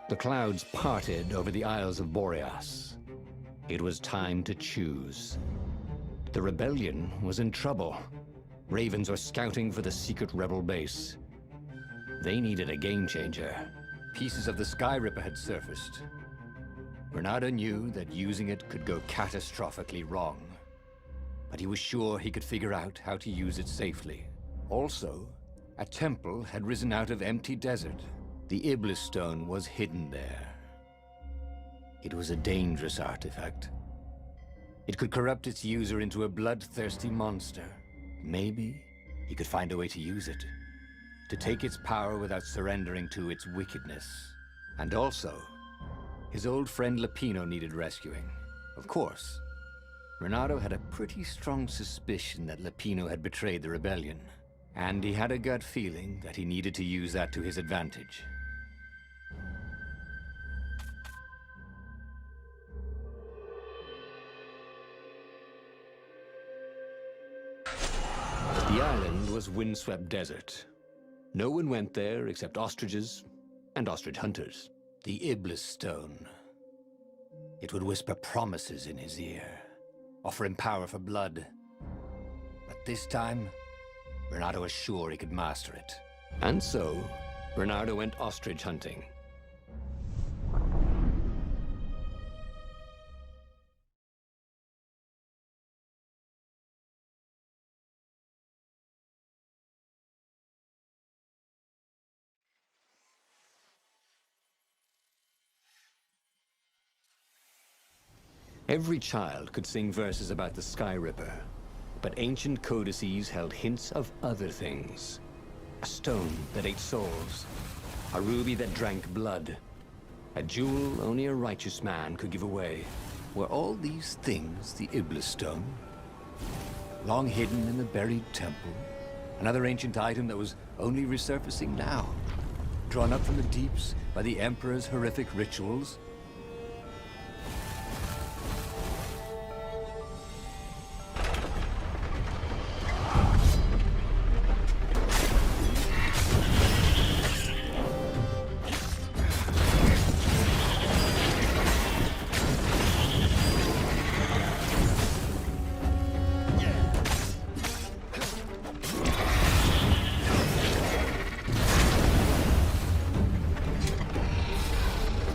The clouds parted over the Isles of Boreas. It was time to choose. The rebellion was in trouble. Ravens were scouting for the secret rebel base. They needed a game changer. Pieces of the Sky Ripper had surfaced. Reynardo knew that using it could go catastrophically wrong, but he was sure he could figure out how to use it safely. Also, a temple had risen out of empty desert. The Iblis stone was hidden there. It was a dangerous artifact. It could corrupt its user into a bloodthirsty monster. Maybe he could find a way to use it, to take its power without surrendering to its wickedness. And also, his old friend Lupino needed rescuing. Of course, Reynardo had a pretty strong suspicion that Lupino had betrayed the rebellion, and he had a gut feeling that he needed to use that to his advantage. The island was windswept desert. No one went there except ostriches and ostrich hunters. The Iblis stone. It would whisper promises in his ear, offer him power for blood. But this time, Reynardo was sure he could master it. And so, Reynardo went ostrich hunting. Every child could sing verses about the Sky Ripper, but ancient codices held hints of other things. A stone that ate souls, a ruby that drank blood, a jewel only a righteous man could give away. Were all these things the Iblis stone? Long hidden in the buried temple? Another ancient item that was only resurfacing now? Drawn up from the deeps by the Emperor's horrific rituals?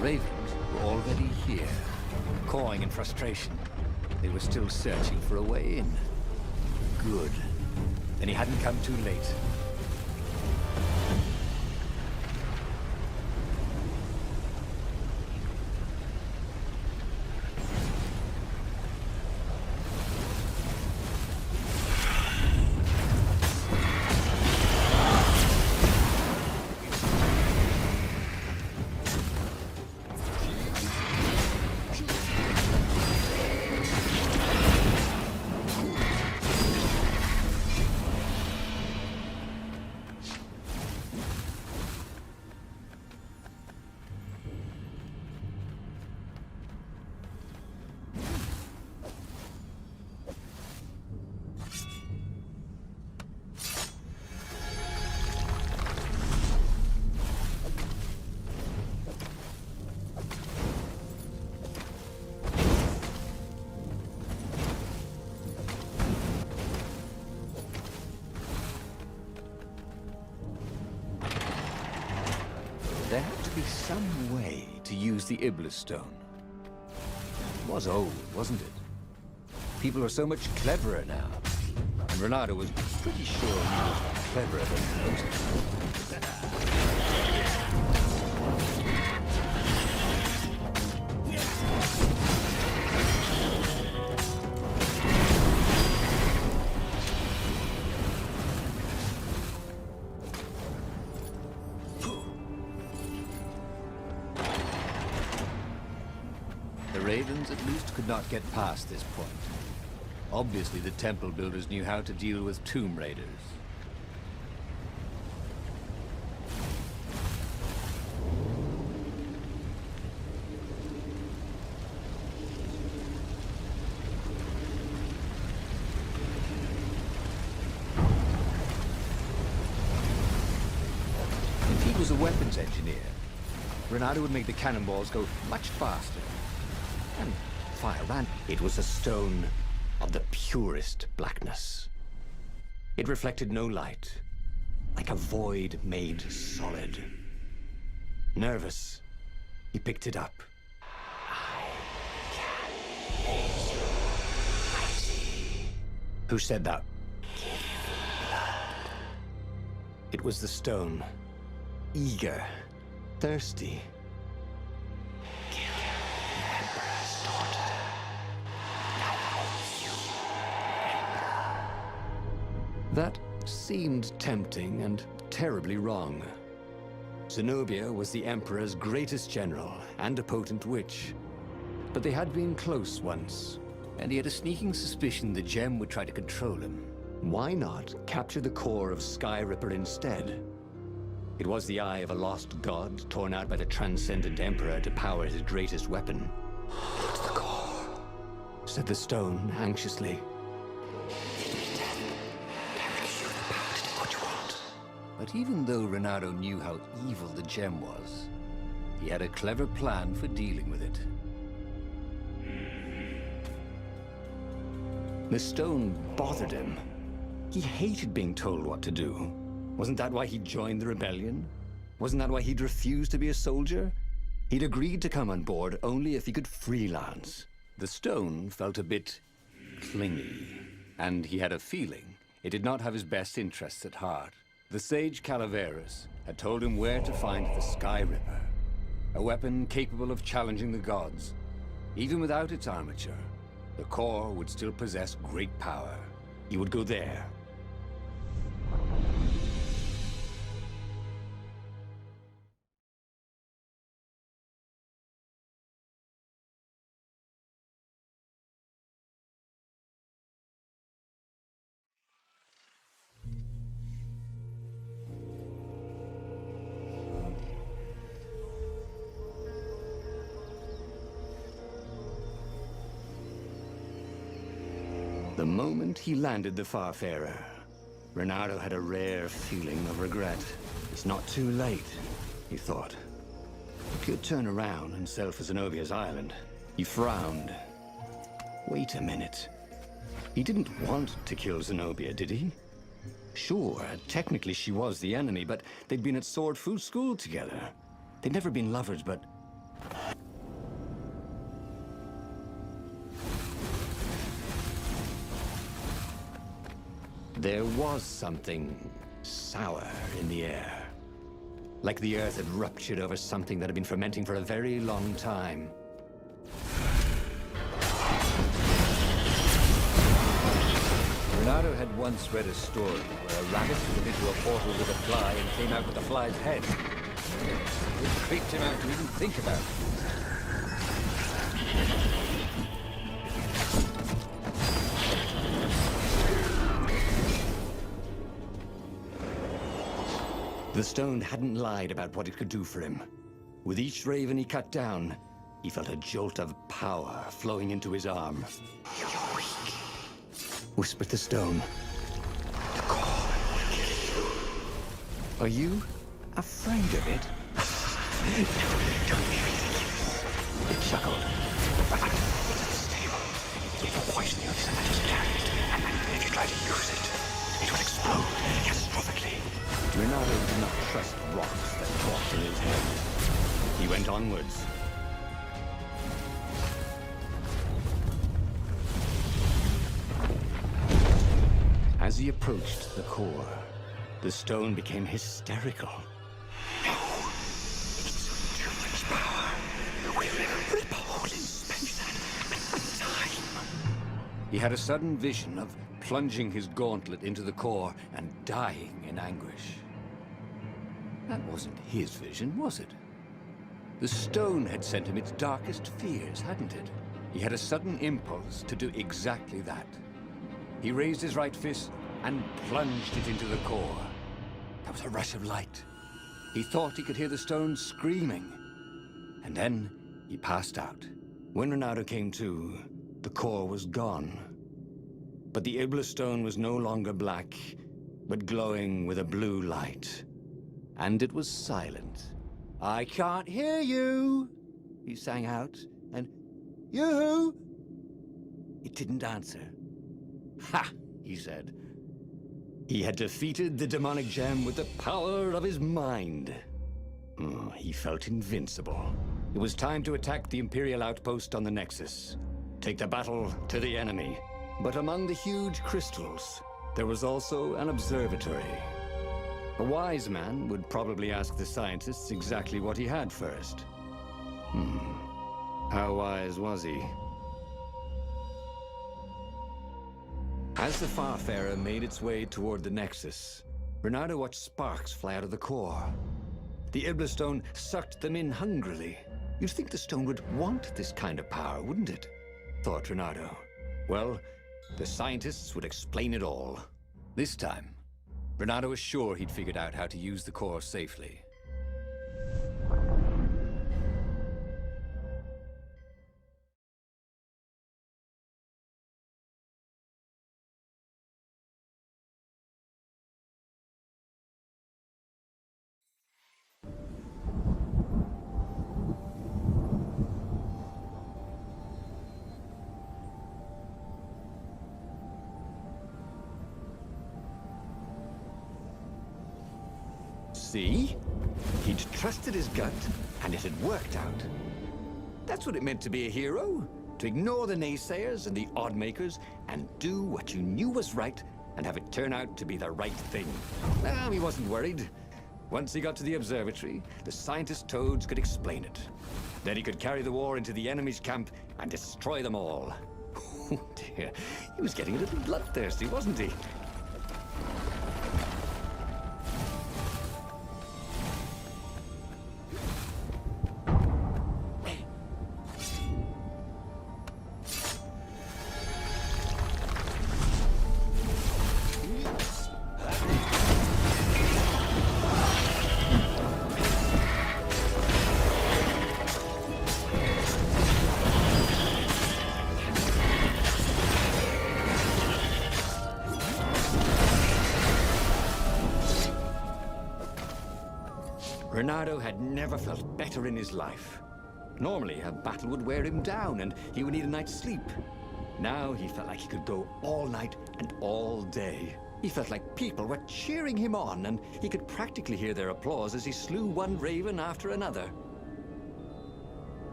Ravens were already here, cawing in frustration. They were still searching for a way in. Good. Then he hadn't come too late. There had to be some way to use the Iblis stone. It was old, wasn't it? People are so much cleverer now. And Reynardo was pretty sure he was cleverer than most. The Ravens at least could not get past this point. Obviously, the temple builders knew how to deal with tomb raiders. If he was a weapons engineer, Reynardo would make the cannonballs go much faster. And fire ran. It was a stone of the purest blackness. It reflected no light, like a void made solid. Nervous, he picked it up. Who said that? It was the stone. Eager, thirsty. Kill the Emperor's daughter. That seemed tempting and terribly wrong. Zenobia was the Emperor's greatest general and a potent witch. But they had been close once. And he had a sneaking suspicion the gem would try to control him. Why not capture the core of Sky Ripper instead? It was the eye of a lost god torn out by the transcendent Emperor to power his greatest weapon. It's the core, said the stone anxiously. But even though Reynardo knew how evil the gem was, he had a clever plan for dealing with it. The stone bothered him. He hated being told what to do. Wasn't that why he joined the rebellion? Wasn't that why he'd refused to be a soldier? He'd agreed to come on board only if he could freelance. The stone felt a bit clingy, and he had a feeling it did not have his best interests at heart. The sage Calaveras had told him where to find the Sky Ripper, a weapon capable of challenging the gods. Even without its armature, the core would still possess great power. He would go there. The moment he landed the Farfarer, Reynardo had a rare feeling of regret. It's not too late, he thought. He could turn around and sail for Zenobia's island. He frowned. Wait a minute. He didn't want to kill Zenobia, did he? Sure, technically she was the enemy, but they'd been at Sword Fu School together. They'd never been lovers, but... There was something sour in the air. Like the earth had ruptured over something that had been fermenting for a very long time. Reynardo had once read a story where a rabbit went into a portal with a fly and came out with a fly's head. It creeped him out to even think about it. The stone hadn't lied about what it could do for him. With each raven he cut down, he felt a jolt of power flowing into his arm. "You're weak," whispered the stone. "The core will kill you." "Are you afraid of it?" "No, don't be ridiculous." It chuckled. "It's unstable. If you poison you, then just carry it. And then if you try to use it, it will explode catastrophically." Reynardo did not trust rocks that talked in his head. He went onwards. As he approached the core, the stone became hysterical. "No! It's too much power. We'll rip a hole in space and time." He had a sudden vision of plunging his gauntlet into the core and dying in anguish. That wasn't his vision, was it? The stone had sent him its darkest fears, hadn't it? He had a sudden impulse to do exactly that. He raised his right fist and plunged it into the core. There was a rush of light. He thought he could hear the stone screaming. And then he passed out. When Reynardo came to, the core was gone. But the Iblis stone was no longer black, but glowing with a blue light. And it was silent. I can't hear you, he sang out, and you? It didn't answer. Ha, he said. He had defeated the demonic gem with the power of his mind. He felt invincible. It was time to attack the Imperial outpost on the Nexus. Take the battle to the enemy. But among the huge crystals, there was also an observatory. A wise man would probably ask the scientists exactly what he had first. How wise was he? As the Farfarer made its way toward the Nexus, Reynardo watched sparks fly out of the core. The Iblis stone sucked them in hungrily. You'd think the stone would want this kind of power, wouldn't it? Thought Reynardo. Well, the scientists would explain it all. This time, Reynardo was sure he'd figured out how to use the core safely. See? He'd trusted his gut, and it had worked out. That's what it meant to be a hero. To ignore the naysayers and the odd-makers, and do what you knew was right, and have it turn out to be the right thing. He wasn't worried. Once he got to the observatory, the scientist toads could explain it. Then he could carry the war into the enemy's camp and destroy them all. Oh dear, he was getting a little bloodthirsty, wasn't he? Reynardo had never felt better in his life. Normally, a battle would wear him down and he would need a night's sleep. Now he felt like he could go all night and all day. He felt like people were cheering him on, and he could practically hear their applause as he slew one raven after another.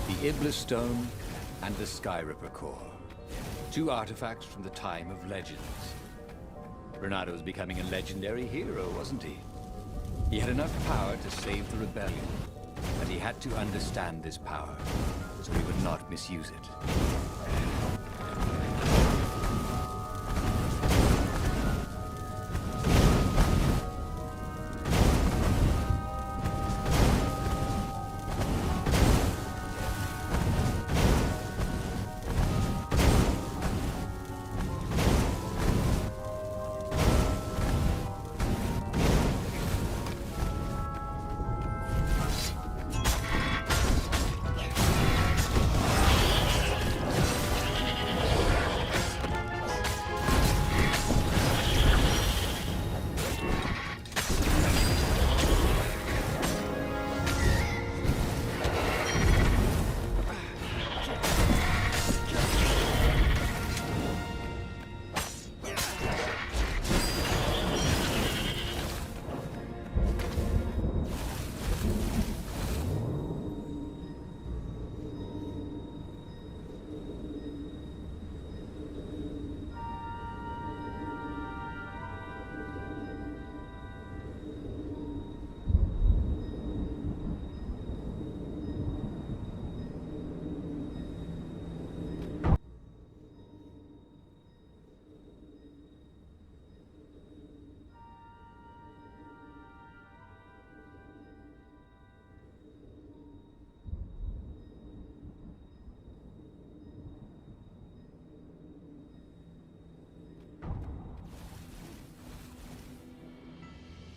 The Iblis Stone and the Sky Ripper Core. Two artifacts from the time of legends. Reynardo was becoming a legendary hero, wasn't he? He had enough power to save the rebellion, but he had to understand this power, so he would not misuse it.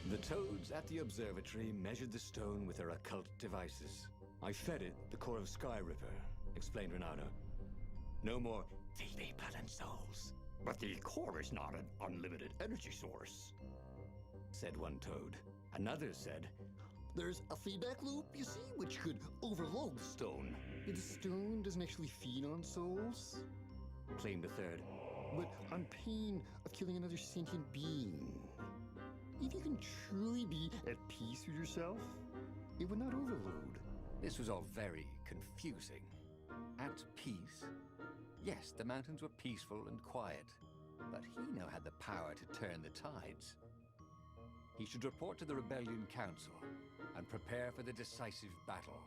The toads at the observatory measured the stone with their occult devices. I fed it the core of Sky Ripper, explained Reynardo. No more thieving blood and souls. But the core is not an unlimited energy source, said one toad. Another said, there's a feedback loop, you see, which could overload the stone. The stone doesn't actually feed on souls, claimed a third. But on pain of killing another sentient being, if you can truly be at peace with yourself, it would not overload. This was all very confusing. At peace? Yes, the mountains were peaceful and quiet, but he now had the power to turn the tides. He should report to the Rebellion Council and prepare for the decisive battle.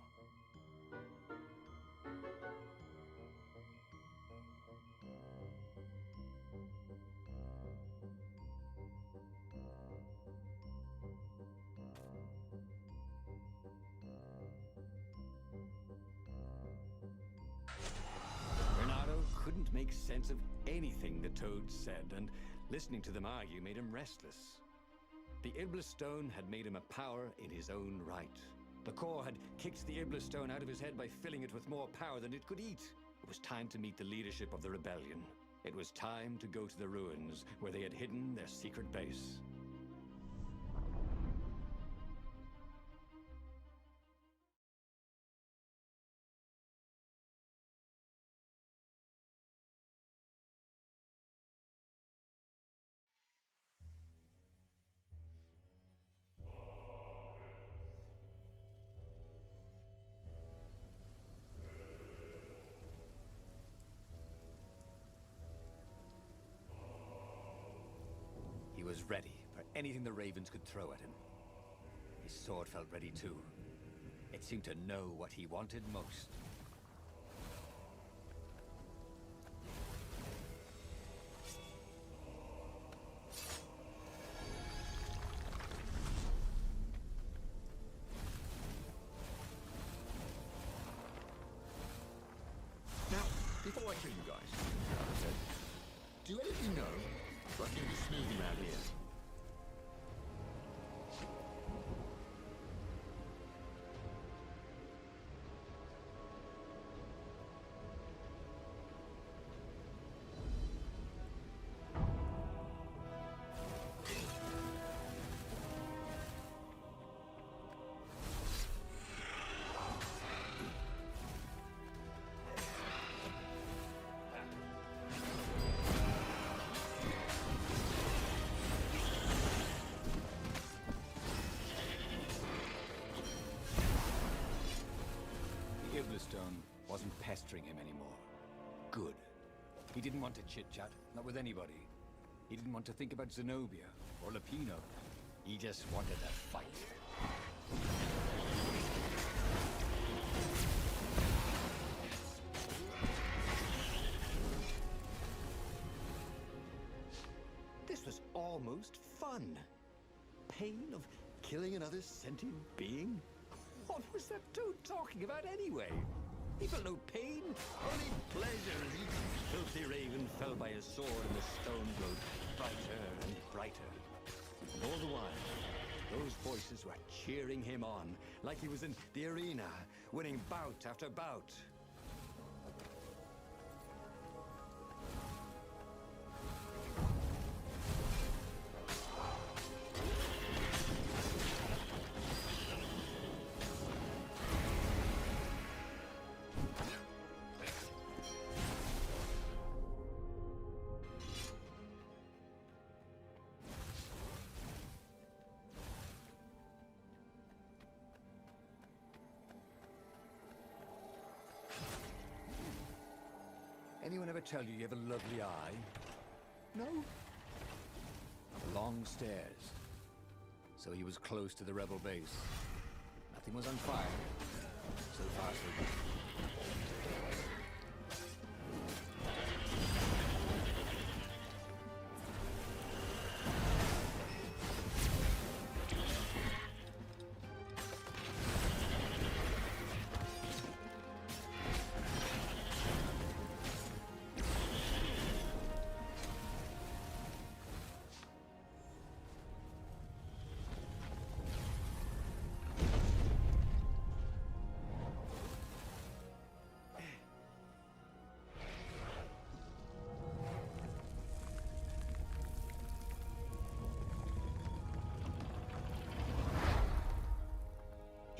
Reynardo couldn't make sense of anything the toads said, and listening to them argue made him restless. The Iblis stone had made him a power in his own right. The core had kicked the Iblis stone out of his head by filling it with more power than it could eat. It was time to meet the leadership of the rebellion. It was time to go to the ruins where they had hidden their secret base. He was ready for anything the ravens could throw at him. His sword felt ready too. It seemed to know what he wanted most. Now, before I kill you guys, I said, do any of you know what can be smoothie around here? Stone wasn't pestering him anymore. Good. He didn't want to chit-chat, not with anybody. He didn't want to think about Zenobia or Lapino. He just wanted to fight. This was almost fun. Pain of killing another sentient being? What was that dude talking about anyway? He felt no pain, only pleasure as each filthy raven fell by his sword and the stone glowed brighter and brighter. And all the while, those voices were cheering him on, like he was in the arena, winning bout after bout. Anyone ever tell you have a lovely eye? No? The long stairs. So he was close to the rebel base. Nothing was on fire. So far, so good.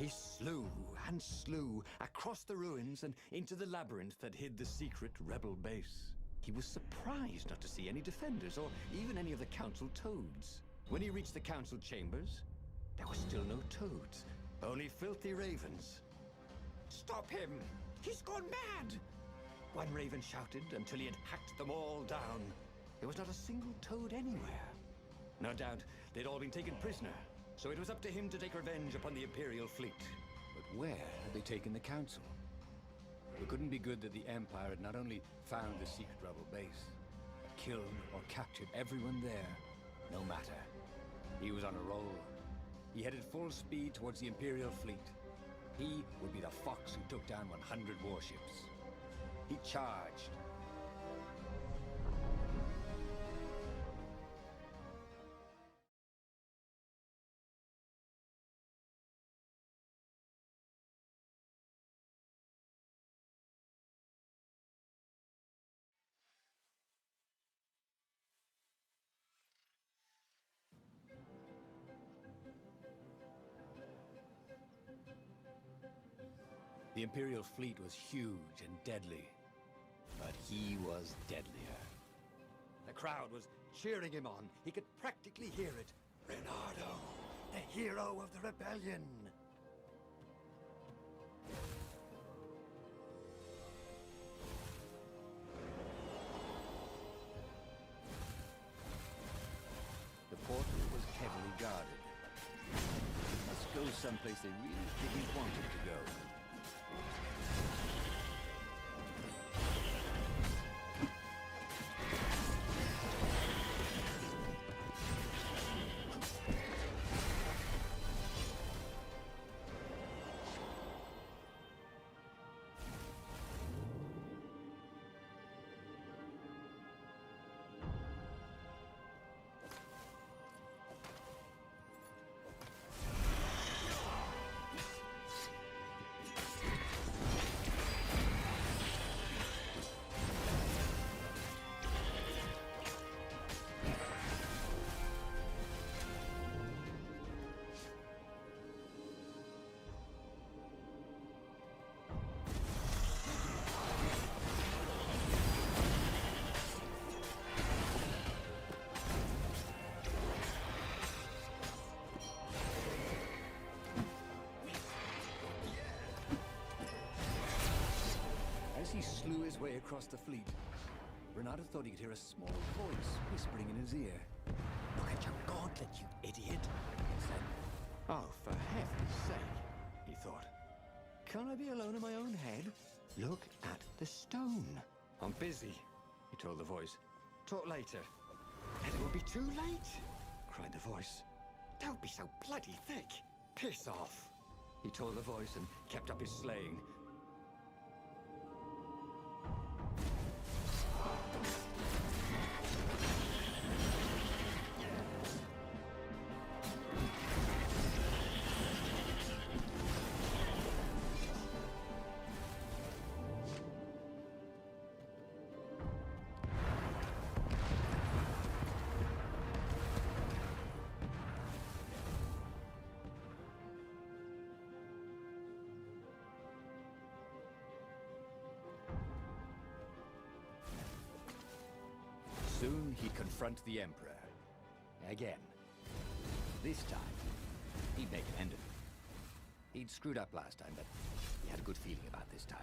He slew and slew across the ruins and into the labyrinth that hid the secret rebel base. He was surprised not to see any defenders or even any of the council toads. When he reached the council chambers, there were still no toads, only filthy ravens. "Stop him! He's gone mad!" one raven shouted until he had hacked them all down. There was not a single toad anywhere. No doubt they'd all been taken prisoner, so it was up to him to take revenge upon the Imperial fleet. But where had they taken the council? It couldn't be good that the Empire had not only found the secret rebel base, but killed or captured everyone there, no matter. He was on a roll. He headed full speed towards the Imperial fleet. He would be the fox who took down 100 warships. He charged. The Imperial fleet was huge and deadly, but he was deadlier. The crowd was cheering him on. He could practically hear it. Reynardo, the hero of the rebellion. The portal was heavily guarded. It must go someplace they really didn't want it to go. As he slew his way across the fleet, Reynardo thought he could hear a small voice whispering in his ear. Look at your gauntlet, you idiot, he said. Oh, for heaven's sake, he thought. Can't I be alone in my own head? Look at the stone. I'm busy, he told the voice. Talk later. And it will be too late, cried the voice. Don't be so bloody thick. Piss off, he told the voice and kept up his slaying. Soon he'd confront the Emperor. Again. This time, he'd make an end of it. He'd screwed up last time, but he had a good feeling about this time.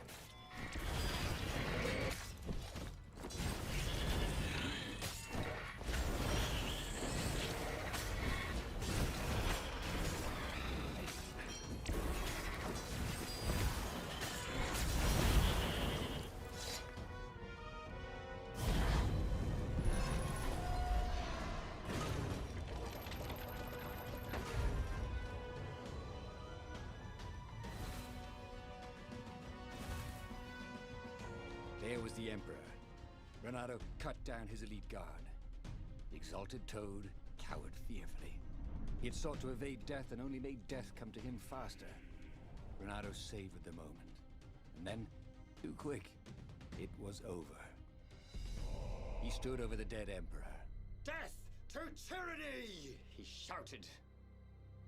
There was the Emperor. Reynardo cut down his elite guard. The exalted Toad cowered fearfully. He had sought to evade death and only made death come to him faster. Reynardo savored the moment. And then, too quick, it was over. He stood over the dead Emperor. Death to tyranny, he shouted.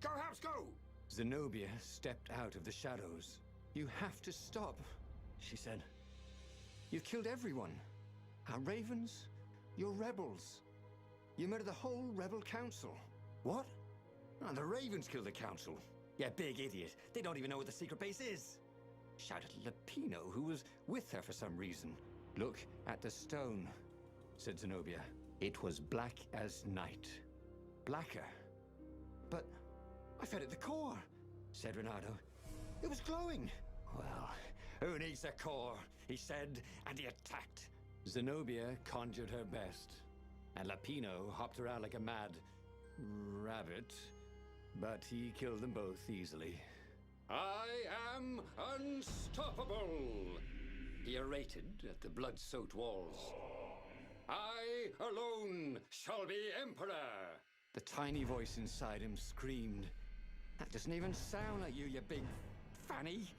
Go, House, go! Zenobia stepped out of the shadows. You have to stop, she said. You've killed everyone. Our ravens, you're rebels. You murdered the whole rebel council. What? Oh, the ravens killed the council. Yeah, big idiot. They don't even know what the secret base is. Shouted Lapino, who was with her for some reason. Look at the stone, said Zenobia. It was black as night. Blacker. But I fed it the core, said Reynardo. It was glowing. Well, who needs a core? He said, and he attacked. Zenobia conjured her best, and Lapino hopped around like a mad rabbit, but he killed them both easily. I am unstoppable, he orated at the blood-soaked walls. I alone shall be emperor. The tiny voice inside him screamed, that doesn't even sound like you big fanny.